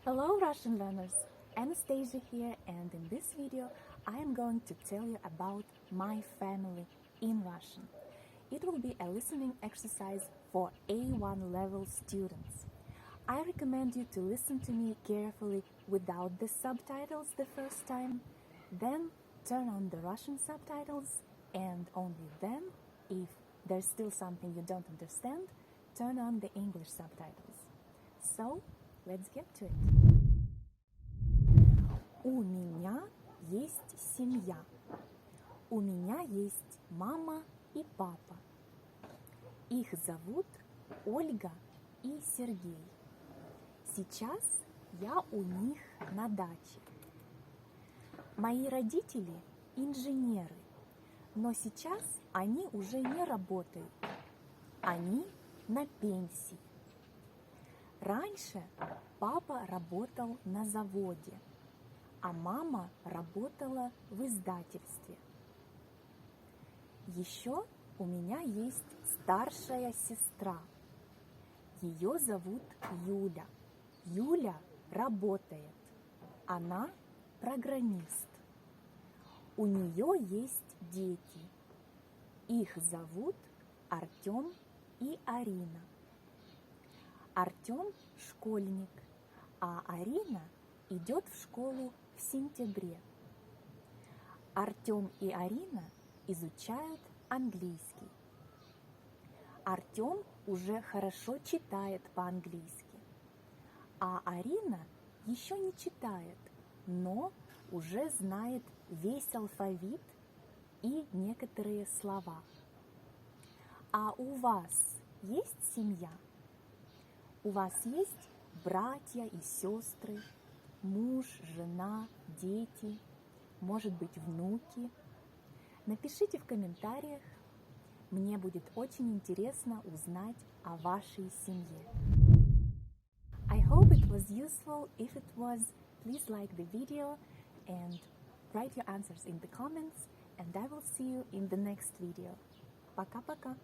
Hello Russian learners, Anastasia here, and in this video I am going to tell you about my family in Russian. It will be a listening exercise for A1 level students. I recommend you to listen to me carefully without the subtitles the first time, then turn on the Russian subtitles, and only then, if there's still something you don't understand, turn on the English subtitles. So, let's get to it. У меня есть семья. У меня есть мама и папа. Их зовут Ольга и Сергей. Сейчас я у них на даче. Мои родители инженеры, но сейчас они уже не работают. Они на пенсии. Раньше папа работал на заводе, а мама работала в издательстве. Еще у меня есть старшая сестра. Ее зовут Юля. Юля работает. Она программист. У нее есть дети. Их зовут Артем и Арина. Артем школьник, а Арина идет в школу в сентябре. Артем и Арина изучают английский. Артем уже хорошо читает по-английски, а Арина еще не читает, но уже знает весь алфавит и некоторые слова. А у вас есть семья? У вас есть братья и сестры, муж, жена, дети, может быть, внуки? Напишите в комментариях. Мне будет очень интересно узнать о вашей семье. I hope it was useful. If it was, please like the video and write your answers in the comments. And I will see you in the next video. Пока-пока!